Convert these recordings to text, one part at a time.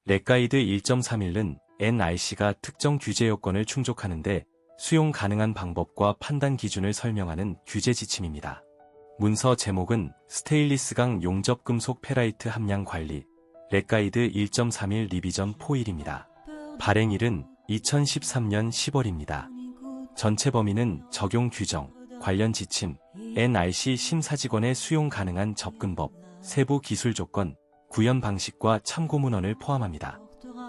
렉가이드 1.31은 NRC가 특정 규제 요건을 충족하는데 수용 가능한 방법과 판단 기준을 설명하는 규제 지침입니다. 문서 제목은 스테인리스강 용접금속 페라이트 함량 관리 렉가이드 1.31 리비전 4일입니다. 발행일은 2013년 10월입니다. 전체 범위는 적용 규정, 관련 지침, NRC 심사직원의 수용 가능한 접근법, 세부 기술 조건, 구현 방식과 참고 문헌을 포함합니다.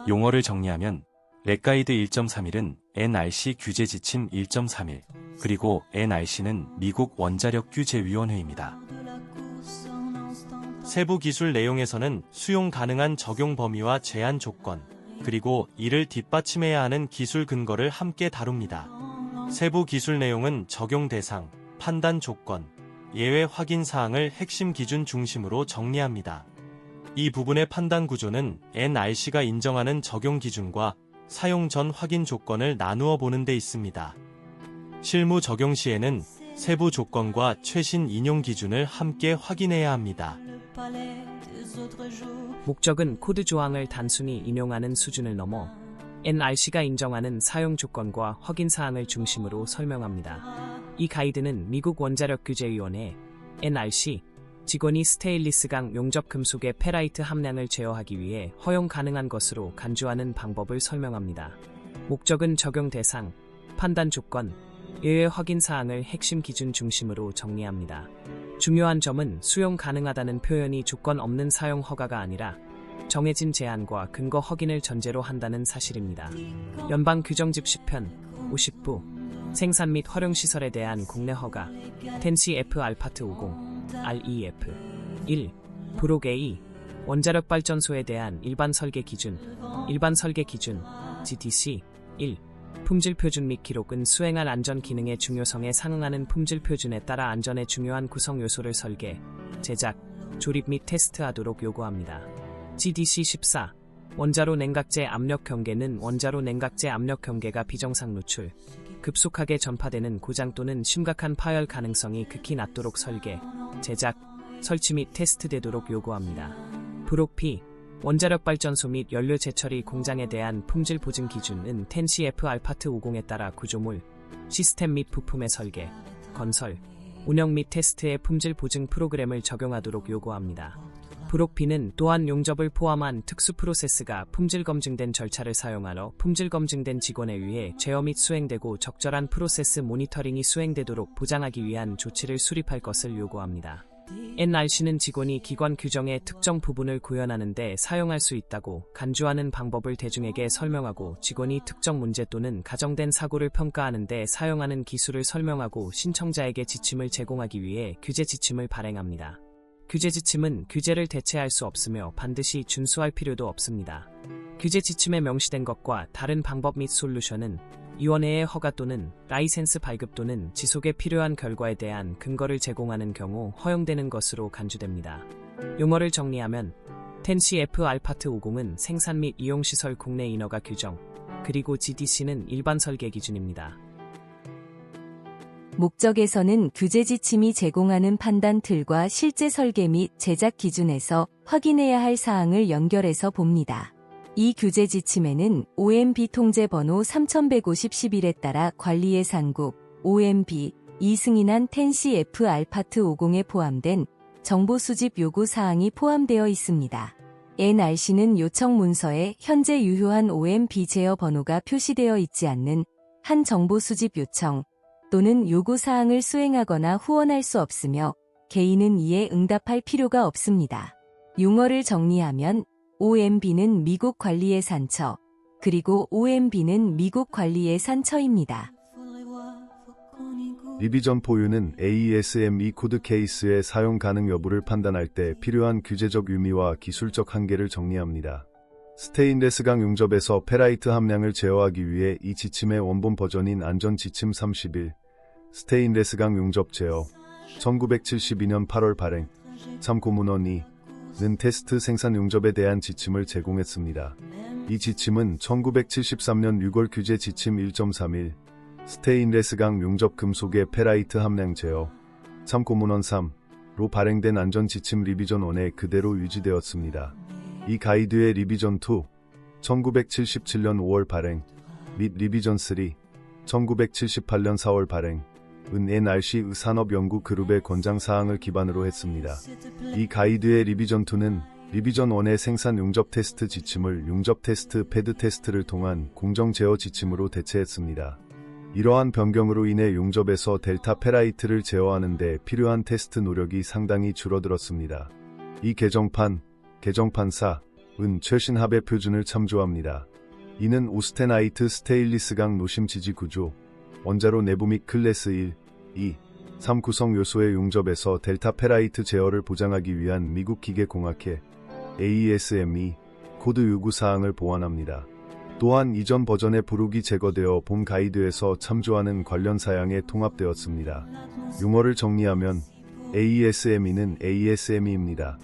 용어를 정리하면 렉가이드 1.31은 NRC 규제 지침 1.31, 그리고 NRC는 미국 원자력 규제위원회입니다. 세부 기술 내용에서는 수용 가능한 적용 범위와 제한 조건, 그리고 이를 뒷받침해야 하는 기술 근거를 함께 다룹니다. 세부 기술 내용은 적용 대상, 판단 조건, 예외 확인 사항을 핵심 기준 중심으로 정리합니다. 이 부분의 판단 구조는 NRC가 인정하는 적용 기준과 사용 전 확인 조건을 나누어 보는 데 있습니다. 실무 적용 시에는 세부 조건과 최신 인용 기준을 함께 확인해야 합니다. 목적은 코드 조항을 단순히 인용하는 수준을 넘어 NRC가 인정하는 사용 조건과 확인 사항을 중심으로 설명합니다. 이 가이드는 미국 원자력 규제위원회 NRC 직원이 스테인리스강 용접 금속의 페라이트 함량을 제어하기 위해 허용 가능한 것으로 간주하는 방법을 설명합니다. 목적은 적용 대상, 판단 조건, 예외 확인 사항을 핵심 기준 중심으로 정리합니다. 중요한 점은 수용 가능하다는 표현이 조건 없는 사용 허가가 아니라 정해진 제한과 근거 확인을 전제로 한다는 사실입니다. 연방 규정집 10편 50부 생산 및 활용 시설에 대한 국내 허가 텐시-F 알파트 50 REF 1. 부록 A 원자력 발전소에 대한 일반 설계 기준 GDC 1. 품질 표준 및 기록은 수행할 안전 기능의 중요성에 상응하는 품질 표준에 따라 안전에 중요한 구성 요소를 설계, 제작, 조립 및 테스트하도록 요구합니다. GDC 14. 원자로 냉각제 압력 경계는 원자로 냉각제 압력 경계가 비정상 누출, 급속하게 전파되는 고장 또는 심각한 파열 가능성이 극히 낮도록 설계, 제작, 설치 및 테스트되도록 요구합니다. 부록 P. 원자력 발전소 및 연료 재처리 공장에 대한 품질 보증 기준은 텐시-F 알파트 50에 따라 구조물, 시스템 및 부품의 설계, 건설, 운영 및 테스트의 품질 보증 프로그램을 적용하도록 요구합니다. 부록 B는 또한 용접을 포함한 특수 프로세스가 품질 검증된 절차를 사용하여 품질 검증된 직원에 의해 제어 및 수행되고 적절한 프로세스 모니터링이 수행되도록 보장하기 위한 조치를 수립할 것을 요구합니다. NRC는 직원이 기관 규정의 특정 부분을 구현하는 데 사용할 수 있다고 간주하는 방법을 대중에게 설명하고 직원이 특정 문제 또는 가정된 사고를 평가하는 데 사용하는 기술을 설명하고 신청자에게 지침을 제공하기 위해 규제 지침을 발행합니다. 규제 지침은 규제를 대체할 수 없으며 반드시 준수할 필요도 없습니다. 규제 지침에 명시된 것과 다른 방법 및 솔루션은 위원회의 허가 또는 라이센스 발급 또는 지속에 필요한 결과에 대한 근거를 제공하는 경우 허용되는 것으로 간주됩니다. 용어를 정리하면 텐시-F 알파트 50은 생산 및 이용시설 국내 인허가 규정, 그리고 GDC는 일반 설계 기준입니다. 목적에서는 규제 지침이 제공하는 판단 틀과 실제 설계 및 제작 기준에서 확인해야 할 사항을 연결해서 봅니다. 이 규제 지침에는 OMB 통제 번호 3150-11에 따라 관리 예산국 OMB 이 승인한 텐시-F 알파트 50에 포함된 정보 수집 요구 사항이 포함되어 있습니다. NRC는 요청 문서에 현재 유효한 OMB 제어 번호가 표시되어 있지 않는 한 정보 수집 요청 또는 요구 사항을 수행하거나 후원할 수 없으며 개인은 이에 응답할 필요가 없습니다. 용어를 정리하면 OMB는 미국 관리예산처, 그리고 OMB는 미국 관리예산처입니다. 리비전 포유는 AESME 코드 케이스의 사용 가능 여부를 판단할 때 필요한 규제적 의미와 기술적 한계를 정리합니다. 스테인레스강 용접에서 페라이트 함량을 제어하기 위해 이 지침의 원본 버전인 안전지침 31, 스테인레스강 용접 제어, 1972년 8월 발행, 참고문헌 2는 테스트 생산 용접에 대한 지침을 제공했습니다. 이 지침은 1973년 6월 규제 지침 1.31, 스테인레스강 용접 금속의 페라이트 함량 제어, 참고문헌 3로 발행된 안전지침 리비전 1에 그대로 유지되었습니다. 이 가이드의 리비전 1977년 5월 발행 및 리비전 3, 1978년 4월 발행 은 NRC 산업연구그룹의 권장사항을 기반으로 했습니다. 이 가이드의 리비전 2는 리비전 1의 생산 용접 테스트 지침을 용접 테스트 패드 테스트를 통한 공정 제어 지침으로 대체했습니다. 이러한 변경으로 인해 용접에서 델타 페라이트를 제어하는 데 필요한 테스트 노력이 상당히 줄어들었습니다. 이 개정판 4은 최신 합의 표준을 참조합니다. 이는 오스테나이트 스테인리스강 노심 지지 구조, 원자로 내부 및 클래스 1, 2, 3 구성 요소의 용접에서 델타 페라이트 제어를 보장하기 위한 미국 기계공학회 ASME 코드 요구사항을 보완합니다. 또한 이전 버전의 부록이 제거되어 본 가이드에서 참조하는 관련 사양에 통합되었습니다. 용어를 정리하면 ASME는 ASME입니다.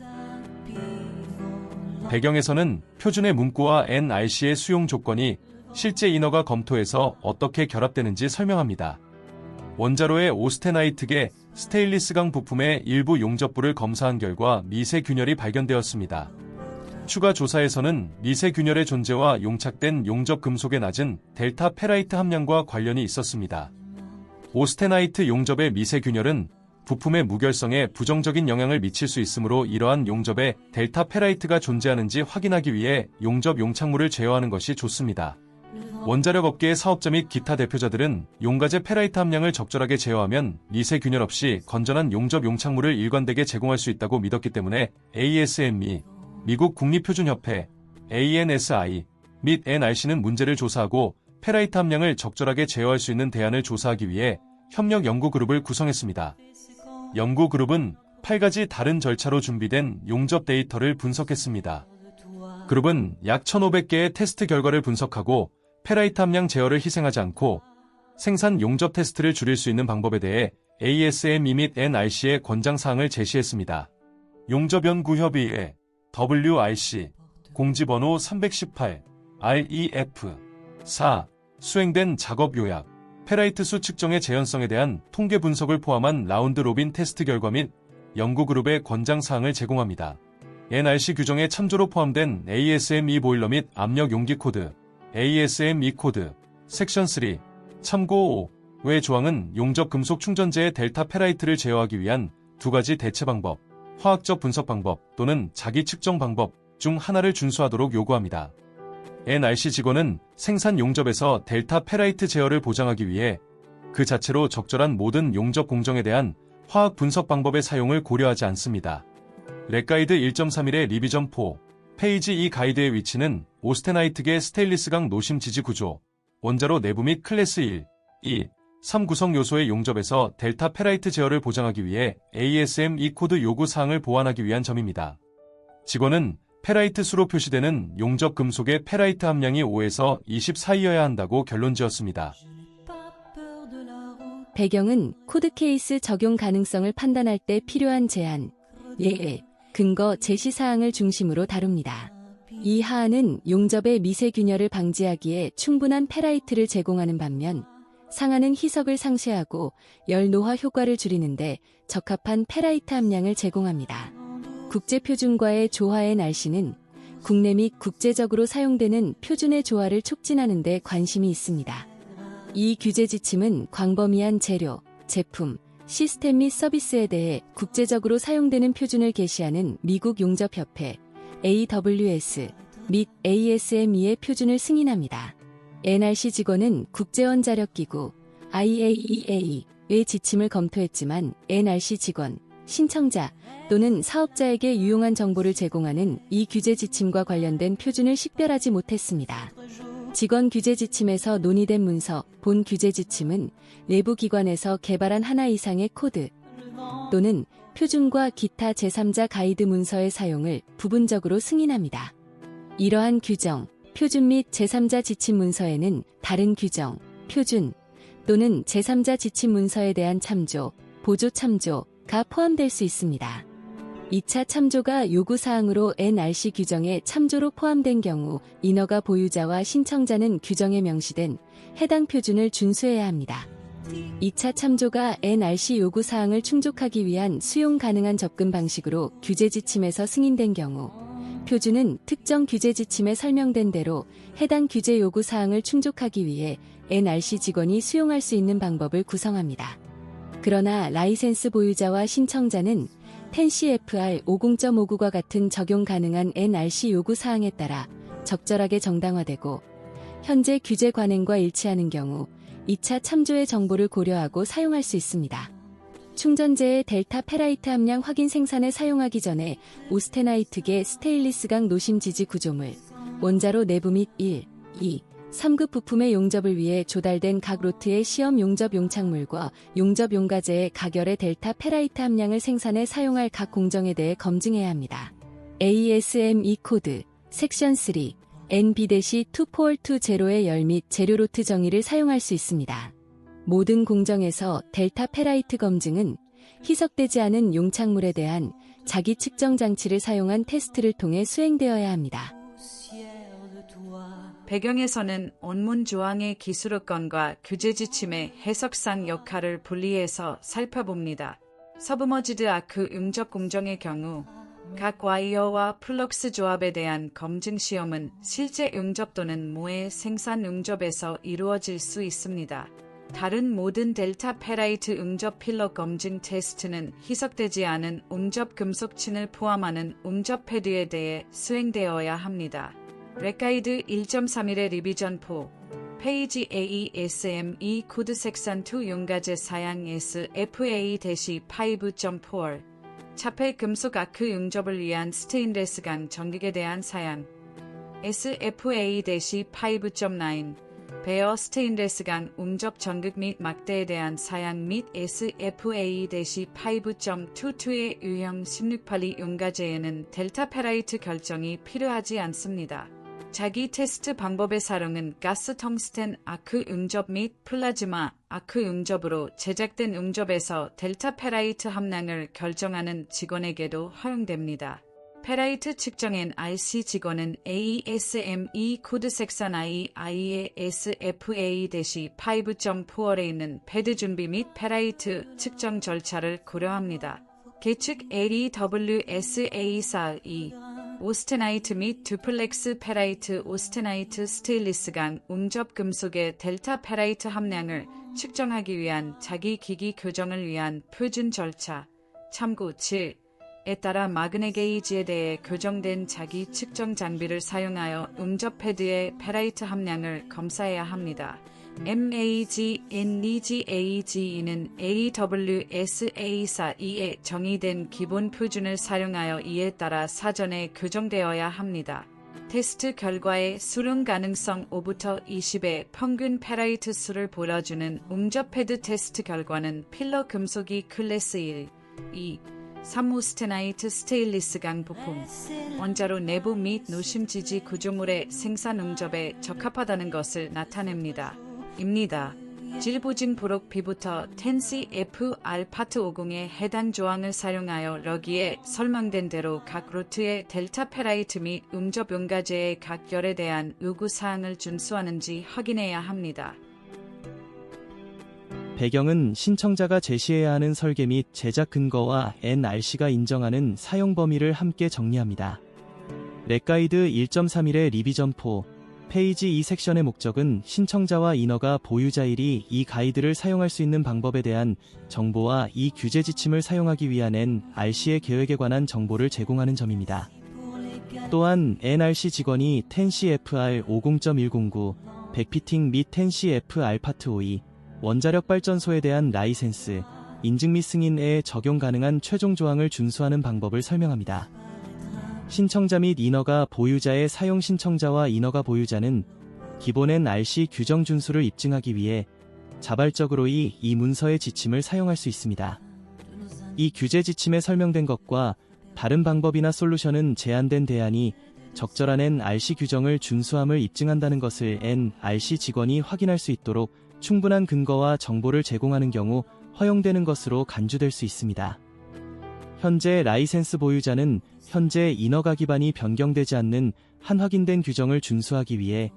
배경에서는 표준의 문구와 NRC의 수용 조건이 실제 인허가 검토에서 어떻게 결합되는지 설명합니다. 원자로의 오스테나이트계 스테인리스강 부품의 일부 용접부를 검사한 결과 미세균열이 발견되었습니다. 추가 조사에서는 미세균열의 존재와 용착된 용접 금속의 낮은 델타 페라이트 함량과 관련이 있었습니다. 오스테나이트 용접의 미세균열은 부품의 무결성에 부정적인 영향을 미칠 수 있으므로 이러한 용접에 델타 페라이트가 존재하는지 확인하기 위해 용접 용착물을 제어하는 것이 좋습니다. 원자력 업계의 사업자 및 기타 대표자들은 용가제 페라이트 함량을 적절하게 제어하면 미세균열 없이 건전한 용접 용착물을 일관되게 제공할 수 있다고 믿었기 때문에 ASME, 미국 국립표준협회, ANSI 및 NRC는 문제를 조사하고 페라이트 함량을 적절하게 제어할 수 있는 대안을 조사하기 위해 협력 연구그룹을 구성했습니다. 연구그룹은 8가지 다른 절차로 준비된 용접 데이터를 분석했습니다. 그룹은 약 1,500개의 테스트 결과를 분석하고 페라이트 함량 제어를 희생하지 않고 생산 용접 테스트를 줄일 수 있는 방법에 대해 ASME 및 NRC의 권장사항을 제시했습니다. 용접연구협의회 WRC 공지번호 318 REF 4 수행된 작업 요약 페라이트 수 측정의 재현성에 대한 통계 분석을 포함한 라운드 로빈 테스트 결과 및 연구그룹의 권장사항을 제공합니다. NRC 규정의 참조로 포함된 ASME 보일러 및 압력 용기 코드, ASME 코드, 섹션 3, 참고 5의 조항은 용접 금속 충전재의 델타 페라이트를 제어하기 위한 두 가지 대체 방법, 화학적 분석 방법 또는 자기 측정 방법 중 하나를 준수하도록 요구합니다. NRC 직원은 생산 용접에서 델타 페라이트 제어를 보장하기 위해 그 자체로 적절한 모든 용접 공정에 대한 화학 분석 방법의 사용을 고려하지 않습니다. 렉가이드 1.31의 리비전 4, 페이지 2 가이드의 위치는 오스테나이트계 스테인리스강 노심 지지 구조, 원자로 내부 및 클래스 1, 2, 3 구성 요소의 용접에서 델타 페라이트 제어를 보장하기 위해 ASME 코드 요구 사항을 보완하기 위한 점입니다. 직원은 페라이트 수로 표시되는 용접 금속의 페라이트 함량이 5에서 24이어야 한다고 결론지었습니다. 배경은 코드 케이스 적용 가능성을 판단할 때 필요한 제한, 예외, 근거 제시 사항을 중심으로 다룹니다. 이 하한은 용접의 미세균열을 방지하기에 충분한 페라이트를 제공하는 반면 상한은 희석을 상쇄하고 열 노화 효과를 줄이는데 적합한 페라이트 함량을 제공합니다. 국제표준과의 조화의 날씨는 국내 및 국제적으로 사용되는 표준의 조화를 촉진하는 데 관심이 있습니다. 이 규제 지침은 광범위한 재료, 제품, 시스템 및 서비스에 대해 국제적으로 사용되는 표준을 게시하는 미국 용접협회 AWS 및 ASME의 표준을 승인합니다. NRC 직원은 국제원자력기구 IAEA의 지침을 검토했지만 NRC 직원, 신청자 또는 사업자에게 유용한 정보를 제공하는 이 규제 지침과 관련된 표준을 식별하지 못했습니다. 직원 규제 지침에서 논의된 문서, 본 규제 지침은 내부 기관에서 개발한 하나 이상의 코드 또는 표준과 기타 제3자 가이드 문서의 사용을 부분적으로 승인합니다. 이러한 규정, 표준 및 제3자 지침 문서에는 다른 규정, 표준 또는 제3자 지침 문서에 대한 참조, 보조 참조가 포함될 수 있습니다. 2차 참조가 요구사항으로 NRC 규정에 참조로 포함된 경우 인허가 보유자와 신청자는 규정에 명시된 해당 표준을 준수해야 합니다. 2차 참조가 NRC 요구사항을 충족하기 위한 수용 가능한 접근 방식으로 규제 지침에서 승인된 경우 표준은 특정 규제 지침에 설명된 대로 해당 규제 요구 사항을 충족하기 위해 NRC 직원이 수용할 수 있는 방법을 구성합니다. 그러나 라이센스 보유자와 신청자는 10CFR 50.59과 같은 적용 가능한 NRC 요구 사항에 따라 적절하게 정당화되고 현재 규제 관행과 일치하는 경우 2차 참조의 정보를 고려하고 사용할 수 있습니다. 충전재의 델타 페라이트 함량 확인 생산에 사용하기 전에 오스테나이트계 스테인리스강 노심 지지 구조물, 원자로 내부 및 1, 2, 3급 부품의 용접을 위해 조달된 각 로트의 시험 용접 용착물과 용접 용가제의 가결의 델타 페라이트 함량을 생산해 사용할 각 공정에 대해 검증해야 합니다. ASME 코드, 섹션 3, NB-2420의 열 및 재료 로트 정의를 사용할 수 있습니다. 모든 공정에서 델타 페라이트 검증은 희석되지 않은 용착물에 대한 자기 측정 장치를 사용한 테스트를 통해 수행되어야 합니다. 배경에서는 원문 조항의 기술어건과 규제 지침의 해석상 역할을 분리해서 살펴봅니다. 서브머지드 아크 용접 공정의 경우 각 와이어와 플럭스 조합에 대한 검증 시험은 실제 용접 또는 모의 생산 용접에서 이루어질 수 있습니다. 다른 모든 델타 페라이트 용접 필러 검증 테스트는 희석되지 않은 용접 금속친을 포함하는 용접 패드에 대해 수행되어야 합니다. 렉가이드 1.31의 리비전 4, 페이지 ASME 코드 섹션 2 용가제 사양 SFA-5.4, 차폐 금속 아크 용접을 위한 스테인레스강 전극에 대한 사양 SFA-5.9, 베어 스테인레스강 용접 전극 및 막대에 대한 사양 및 SFA-5.22의 유형 1682 용가제에는 델타 페라이트 결정이 필요하지 않습니다. 자기 테스트 방법의 사용은 가스 텅스텐 아크 용접 및 플라즈마 아크 용접으로 제작된 용접에서 델타 페라이트 함량을 결정하는 직원에게도 허용됩니다. 페라이트 측정엔 RC 직원은 ASME 코드 섹션 II의 SFA-5.4에 있는 패드 준비 및 페라이트 측정 절차를 고려합니다. 계측 LEWSA42 오스테나이트 및 듀플렉스 페라이트 오스테나이트 스테인리스강 용접 금속의 델타 페라이트 함량을 측정하기 위한 자기 기기 교정을 위한 표준 절차 참고 7에 따라 마그네 게이지에 대해 교정된 자기 측정 장비를 사용하여 용접 패드의 페라이트 함량을 검사해야 합니다. MAGNEGAGE는 AWSA42에 정의된 기본 표준을 사용하여 이에 따라 사전에 교정되어야 합니다. 테스트 결과의 수능 가능성 5부터 20의 평균 페라이트 수를 보여주는 용접 패드 테스트 결과는 필러 금속이 클래스 1, 2, 3 오스테나이트 스테인리스강 부품, 원자로 내부 및 노심 지지 구조물의 생산 용접에 적합하다는 것을 나타냅니다. 입니다. 질보증 부록 B부터 10CFR 파트 50의 해당 조항을 사용하여 여기에 설명된 대로 각 로트의 델타 페라이트 및 용접 용가제의 각 열에 대한 요구사항을 준수하는지 확인해야 합니다. 배경은 신청자가 제시해야 하는 설계 및 제작 근거와 NRC가 인정하는 사용 범위를 함께 정리합니다. 렉가이드 1.31의 리비전 4, 페이지 2 섹션의 목적은 신청자와 인허가 보유자일이 이 가이드를 사용할 수 있는 방법에 대한 정보와 이 규제 지침을 사용하기 위한 NRC의 계획에 관한 정보를 제공하는 점입니다. 또한 NRC 직원이 10CFR 50.109, 백피팅 및 10CFR 파트 52, 원자력 발전소에 대한 라이센스, 인증 및 승인에 적용 가능한 최종 조항을 준수하는 방법을 설명합니다. 신청자 및 인허가 보유자의 사용 신청자와 인허가 보유자는 기본 NRC 규정 준수를 입증하기 위해 자발적으로 이 문서의 지침을 사용할 수 있습니다. 이 규제 지침에 설명된 것과 다른 방법이나 솔루션은 제한된 대안이 적절한 NRC 규정을 준수함을 입증한다는 것을 NRC 직원이 확인할 수 있도록 충분한 근거와 정보를 제공하는 경우 허용되는 것으로 간주될 수 있습니다. 현재 라이센스 보유자는 현재 인허가 기반이 변경되지 않는 한 확인된 규정을 준수하기 위해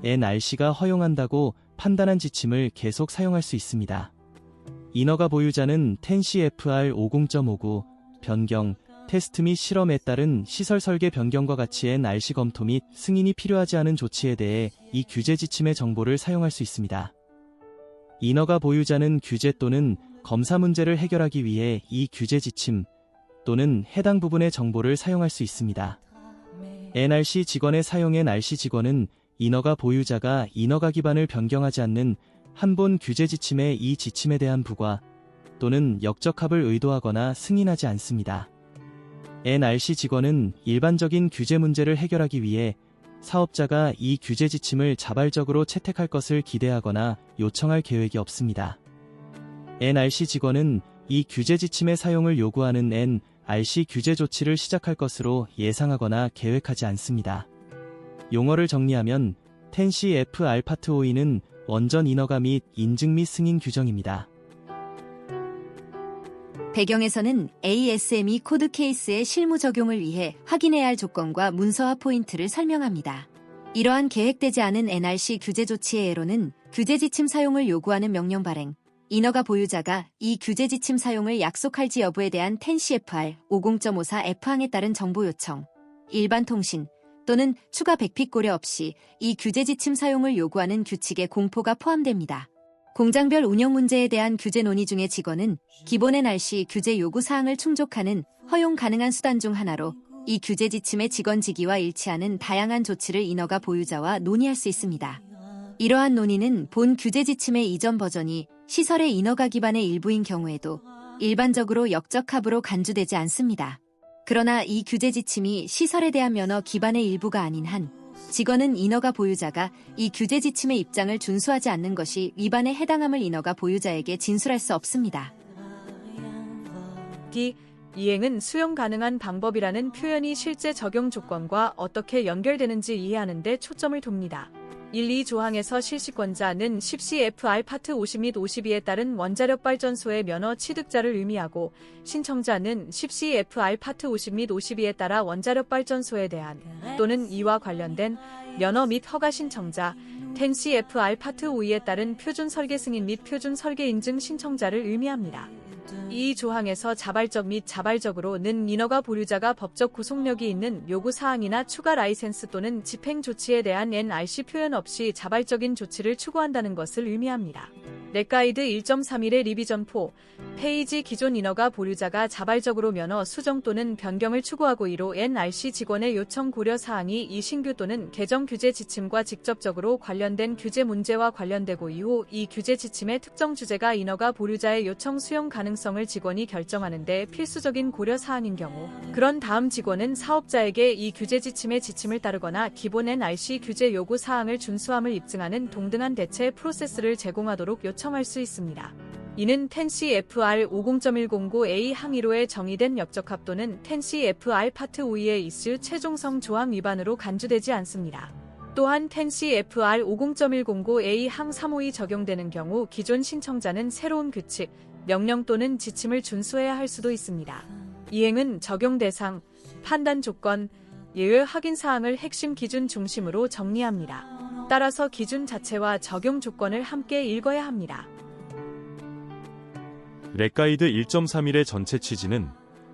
NRC가 허용한다고 판단한 지침을 계속 사용할 수 있습니다. 인허가 보유자는 10CFR 50.59 변경, 테스트 및 실험에 따른 시설 설계 변경과 같이 NRC 검토 및 승인이 필요하지 않은 조치에 대해 이 규제 지침의 정보를 사용할 수 있습니다. 인허가 보유자는 규제 또는 검사 문제를 해결하기 위해 이 규제 지침 또는 해당 부분의 정보를 사용할 수 있습니다. NRC 직원의 사용 NRC 직원은 인허가 보유자가 인허가 기반을 변경하지 않는 한본 규제 지침의 이 지침에 대한 부과 또는 역적합을 의도하거나 승인하지 않습니다. NRC 직원은 일반적인 규제 문제를 해결하기 위해 사업자가 이 규제 지침을 자발적으로 채택할 것을 기대하거나 요청할 계획이 없습니다. NRC 직원은 이 규제 지침의 사용을 요구하는 NRC 규제 조치를 시작할 것으로 예상하거나 계획하지 않습니다. 용어를 정리하면 10CFR 파트 5는 원전 인허가 및 인증 및 승인 규정입니다. 배경에서는 ASME 코드 케이스의 실무 적용을 위해 확인해야 할 조건과 문서화 포인트를 설명합니다. 이러한 계획되지 않은 NRC 규제 조치의 예로는 규제 지침 사용을 요구하는 명령 발행, 인허가 보유자가 이 규제 지침 사용을 약속할지 여부에 대한 10CFR 50.54 F항에 따른 정보 요청, 일반 통신 또는 추가 백픽 고려 없이 이 규제 지침 사용을 요구하는 규칙의 공포가 포함됩니다. 공장별 운영 문제에 대한 규제 논의 중에 직원은 기본 NRC 규제 요구 사항을 충족하는 허용 가능한 수단 중 하나로 이 규제 지침의 직원 직위와 일치하는 다양한 조치를 인허가 보유자와 논의할 수 있습니다. 이러한 논의는 본 규제 지침의 이전 버전이 시설의 인허가 기반의 일부인 경우에도 일반적으로 역적합으로 간주되지 않습니다. 그러나 이 규제 지침이 시설에 대한 면허 기반의 일부가 아닌 한 직원은 인허가 보유자가 이 규제 지침의 입장을 준수하지 않는 것이 위반에 해당함을 인허가 보유자에게 진술할 수 없습니다. D. 이행은 수용 가능한 방법이라는 표현이 실제 적용 조건과 어떻게 연결되는지 이해하는 데 초점을 둡니다. 1, 2조항에서 실시권자는 10CFR 파트 50 및 52에 따른 원자력 발전소의 면허 취득자를 의미하고 신청자는 10CFR 파트 50 및 52에 따라 원자력 발전소에 대한 또는 이와 관련된 면허 및 허가 신청자 10CFR 파트 52에 따른 표준 설계 승인 및 표준 설계 인증 신청자를 의미합니다. 이 조항에서 자발적 및 자발적으로는 인허가 보유자가 법적 구속력이 있는 요구사항이나 추가 라이센스 또는 집행 조치에 대한 NRC 표현 없이 자발적인 조치를 추구한다는 것을 의미합니다. 렉가이드 1.31의 리비전 4 페이지 기존 인허가 보유자가 자발적으로 면허 수정 또는 변경을 추구하고 2로 NRC 직원의 요청 고려 사항이 이 신규 또는 개정 규제 지침과 직접적으로 관련된 규제 문제와 관련되고 2호 이 규제 지침의 특정 주제가 인허가 보유자의 요청 수용 가능성을 직원이 결정하는 데 필수적인 고려 사항인 경우 그런 다음 직원은 사업자에게 이 규제 지침의 지침을 따르거나 기본 NRC 규제 요구 사항을 준수함을 입증하는 동등한 대체 프로세스를 제공하도록 요청할 수 있습니다. 이는 10CFR 50.109A 항1호에 정의된 역적합 또는 10CFR 파트 52의 이슈 최종성 조항 위반으로 간주되지 않습니다. 또한 10CFR 50.109A 항 3호이 적용되는 경우 기존 신청자는 새로운 규칙, 명령 또는 지침을 준수해야 할 수도 있습니다. 이행은 적용 대상, 판단 조건, 예외 확인 사항을 핵심 기준 중심으로 정리합니다. 따라서 기준 자체와 적용 조건을 함께 읽어야 합니다. 렉가이드 1.31의 전체 취지는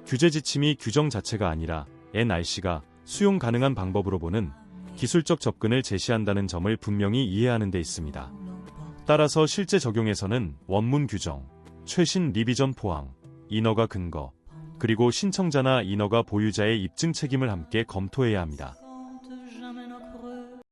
규제 지침이 규정 자체가 아니라 NRC가 수용 가능한 방법으로 보는 기술적 접근을 제시한다는 점을 분명히 이해하는 데 있습니다. 따라서 실제 적용에서는 원문 규정, 최신 리비전 포항, 인허가 근거, 그리고 신청자나 인허가 보유자의 입증 책임을 함께 검토해야 합니다.